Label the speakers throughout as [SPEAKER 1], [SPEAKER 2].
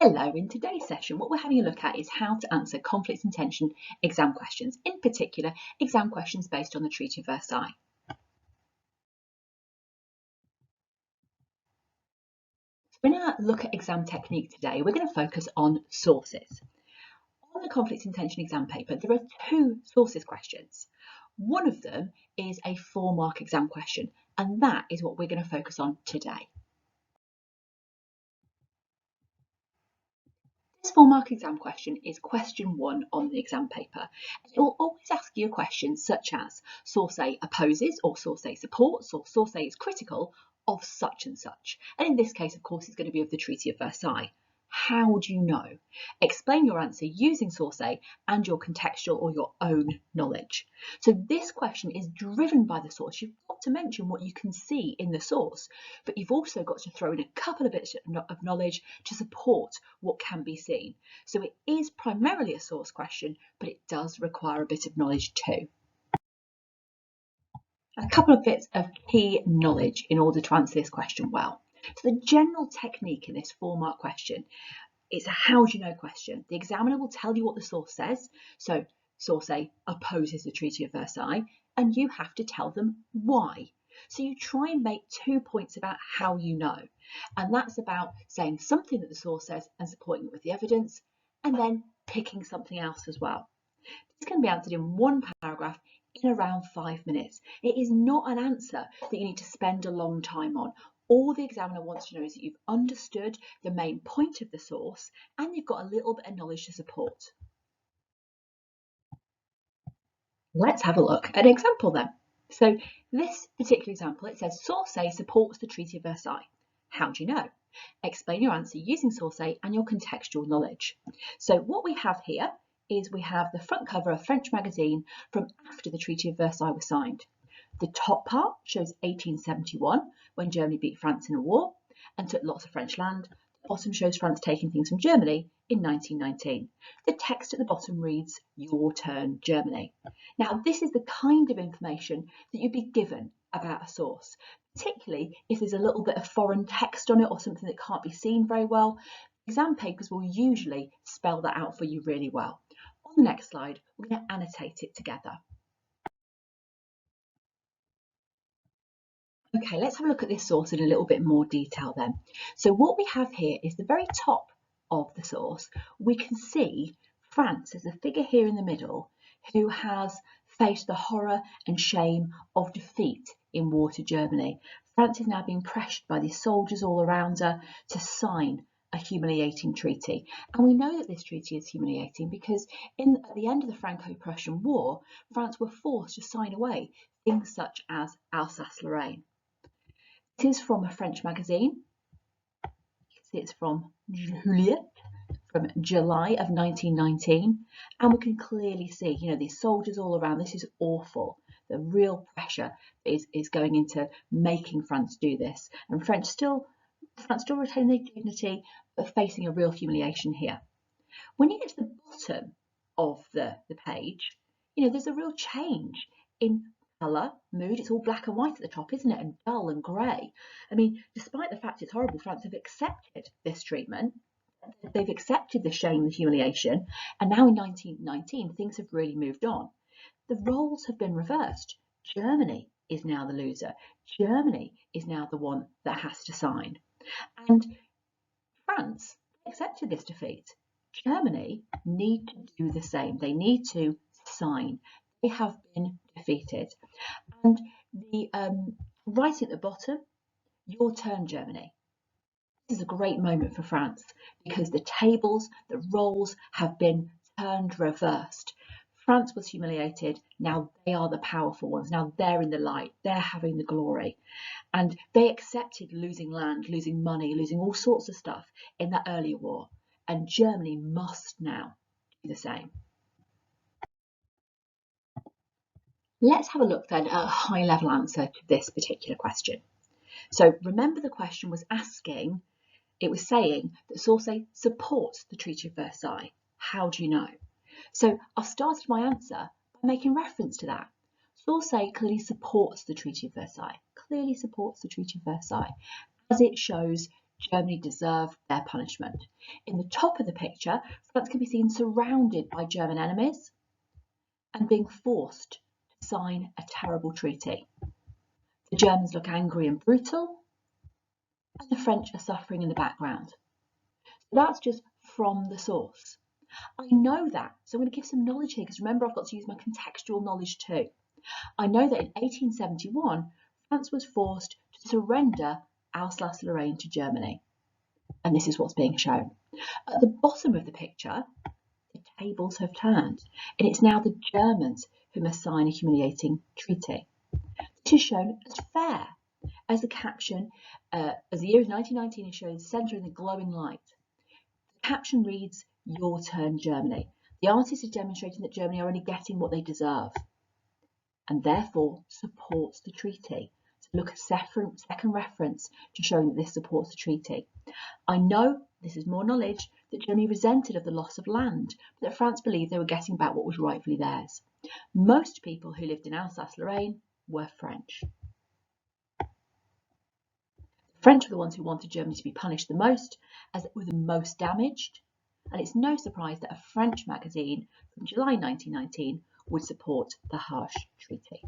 [SPEAKER 1] Hello, in today's session what we're having a look at is how to answer conflicts and tension exam questions, in particular exam questions based on the Treaty of Versailles. So in our look at exam technique today, we're going to focus on sources. On the conflicts and tension exam paper, there are two sources questions. One of them is a 4-mark exam question, and that is what we're going to focus on today. This 4-mark exam question is question 1 on the exam paper. It will always ask you a question such as source A opposes or source A supports or source A is critical of such and such. And in this case, of course, it's going to be of the Treaty of Versailles. How do you know? Explain your answer using source A and your contextual or your own knowledge. So this question is driven by the source. You've got to mention what you can see in the source, but you've also got to throw in a couple of bits of knowledge to support what can be seen. So it is primarily a source question, but it does require a bit of knowledge too. A couple of bits of key knowledge in order to answer this question well. So the general technique in this 4-mark question is a how do you know question. The examiner will tell you what the source says. So source A opposes the Treaty of Versailles, and you have to tell them why. So you try and make 2 points about how you know. And that's about saying something that the source says and supporting it with the evidence, and then picking something else as well. This can be answered in 1 paragraph in around 5 minutes. It is not an answer that you need to spend a long time on. All the examiner wants to know is that you've understood the main point of the source and you've got a little bit of knowledge to support. Let's have a look at an example then. So this particular example, it says source A supports the Treaty of Versailles. How do you know? Explain your answer using source A and your contextual knowledge. So what we have here is we have the front cover of a French magazine from after the Treaty of Versailles was signed. The top part shows 1871, when Germany beat France in a war and took lots of French land. The bottom shows France taking things from Germany in 1919. The text at the bottom reads, "Your turn, Germany." Now, this is the kind of information that you'd be given about a source, particularly if there's a little bit of foreign text on it or something that can't be seen very well. Exam papers will usually spell that out for you really well. On the next slide, we're going to annotate it together. Okay, let's have a look at this source in a little bit more detail then. So what we have here is the very top of the source. We can see France as a figure here in the middle who has faced the horror and shame of defeat in war to Germany. France is now being pressured by these soldiers all around her to sign a humiliating treaty. And we know that this treaty is humiliating because at the end of the Franco-Prussian War, France were forced to sign away things such as Alsace-Lorraine. This is from a French magazine. You can see it's from Juliet, from July of 1919. And we can clearly see, these soldiers all around. This is awful. The real pressure is going into making France do this. And France still retain their dignity, but facing a real humiliation here. When you get to the bottom of the page, there's a real change in colour, mood. It's all black and white at the top, isn't it? And dull and grey. I mean, despite the fact it's horrible, France have accepted this treatment. They've accepted the shame, the humiliation. And now in 1919, things have really moved on. The roles have been reversed. Germany is now the loser. Germany is now the one that has to sign. And France accepted this defeat. Germany need to do the same. They need to sign. They have been defeated. And the right at the bottom, "Your turn, Germany." This is a great moment for France because the tables, the roles have been turned reversed. France was humiliated. Now they are the powerful ones. Now they're in the light. They're having the glory. And they accepted losing land, losing money, losing all sorts of stuff in that earlier war. And Germany must now do the same. Let's have a look then at a high-level answer to this particular question. So remember, the question was asking, it was saying that source A supports the Treaty of Versailles. How do you know? So I started my answer by making reference to that. Source A clearly supports the Treaty of Versailles, as it shows Germany deserved their punishment. In the top of the picture, France can be seen surrounded by German enemies and being forced to sign a terrible treaty. The Germans look angry and brutal, and the French are suffering in the background. So that's just from the source. I know that, so I'm going to give some knowledge here, because remember, I've got to use my contextual knowledge too. I know that in 1871, France was forced to surrender Alsace-Lorraine to Germany. And this is what's being shown. At the bottom of the picture, the tables have turned, and it's now the Germans who must sign a humiliating treaty. This is shown as fair, as the caption, as the year is 1919 is shown in the centre in the glowing light. The caption reads, "Your turn, Germany." The artist is demonstrating that Germany are only getting what they deserve, and therefore supports the treaty. So look at second reference to showing that this supports the treaty. I know, this is more knowledge, that Germany resented of the loss of land, but that France believed they were getting back what was rightfully theirs. Most people who lived in Alsace-Lorraine were French. The French were the ones who wanted Germany to be punished the most, as they were the most damaged, and it's no surprise that a French magazine from July 1919 would support the harsh treaty.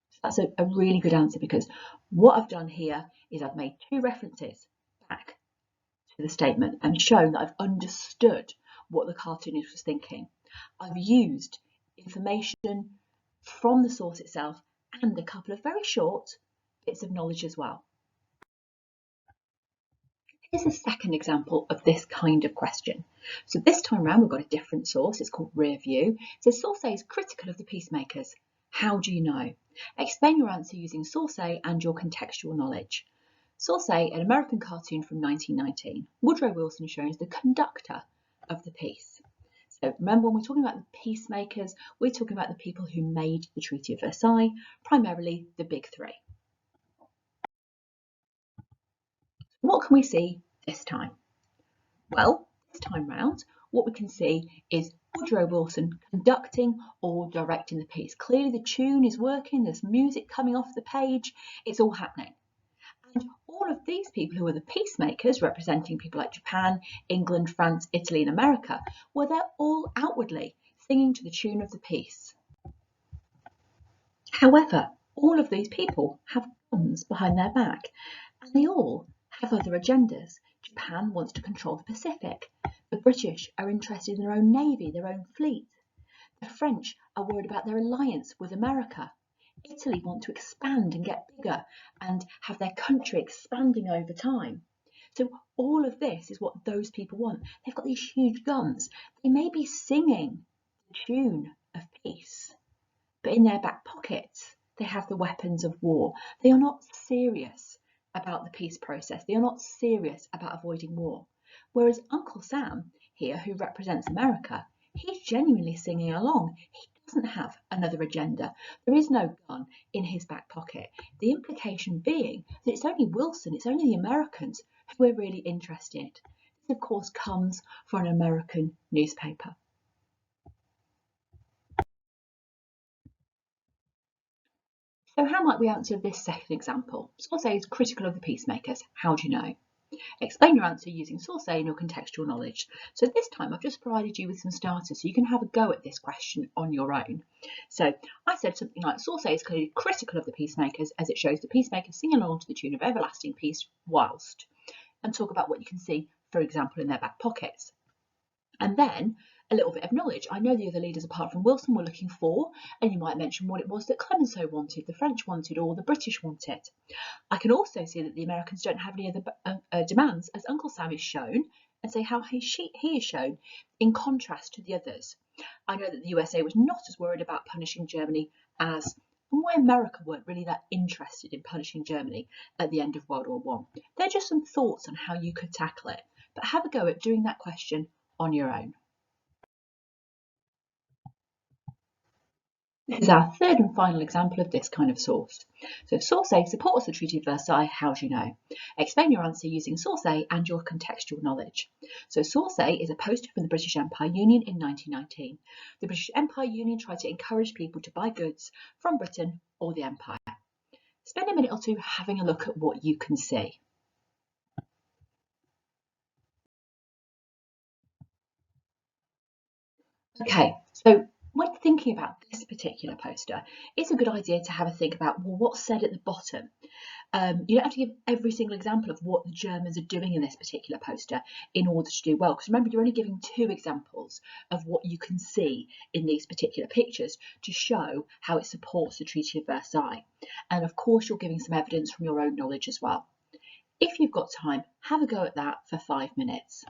[SPEAKER 1] So that's a really good answer, because what I've done here is I've made two references back to the statement and shown that I've understood what the cartoonist was thinking. I've used information from the source itself and a couple of very short bits of knowledge as well. Here's a second example of this kind of question. So this time around we've got a different source, it's called Rear View. So source A is critical of the peacemakers. How do you know? Explain your answer using source A and your contextual knowledge. Source A, an American cartoon from 1919. Woodrow Wilson is shown as the conductor of the piece. So remember, when we're talking about the peacemakers, we're talking about the people who made the Treaty of Versailles, primarily the big three. What can we see this time? Well, this time round, what we can see is Woodrow Wilson conducting or directing the piece. Clearly the tune is working, there's music coming off the page, it's all happening. And all of these people who are the peacemakers, representing people like Japan, England, France, Italy and America, well, they're all outwardly singing to the tune of the piece. However, all of these people have guns behind their back, and they all have other agendas. Japan wants to control the Pacific. The British are interested in their own navy, their own fleet. The French are worried about their alliance with America. Italy want to expand and get bigger and have their country expanding over time. So all of this is what those people want. They've got these huge guns. They may be singing the tune of peace, but in their back pockets, they have the weapons of war. They are not serious about the peace process. They are not serious about avoiding war. Whereas Uncle Sam here, who represents America, he's genuinely singing along. He doesn't have another agenda. There is no gun in his back pocket. The implication being that it's only Wilson, it's only the Americans who are really interested. This, of course, comes from an American newspaper. So how might we answer this second example? Source A is critical of the peacemakers. How do you know? Explain your answer using source A and your contextual knowledge. So this time I've just provided you with some starters so you can have a go at this question on your own. So I said something like, source A is clearly critical of the peacemakers as it shows the peacemakers sing along to the tune of everlasting peace whilst, and talk about what you can see, for example, in their back pockets. And then a little bit of knowledge. I know the other leaders apart from Wilson were looking for, and you might mention what it was that Clemenceau wanted, the French wanted, or the British wanted. I can also see that the Americans don't have any other demands, as Uncle Sam is shown, and say how he is shown in contrast to the others. I know that the USA was not as worried about punishing Germany as, and why America weren't really that interested in punishing Germany at the end of World War I. They're just some thoughts on how you could tackle it, but have a go at doing that question on your own. This is our third and final example of this kind of source. So source A supports the Treaty of Versailles, how do you know? Explain your answer using source A and your contextual knowledge. So source A is a poster from the British Empire Union in 1919. The British Empire Union tried to encourage people to buy goods from Britain or the Empire. Spend a minute or two having a look at what you can see. Okay, so when thinking about this particular poster, it's a good idea to have a think about, well, what's said at the bottom. You don't have to give every single example of what the Germans are doing in this particular poster in order to do well, because remember, you're only giving 2 examples of what you can see in these particular pictures to show how it supports the Treaty of Versailles. And of course, you're giving some evidence from your own knowledge as well. If you've got time, have a go at that for 5 minutes.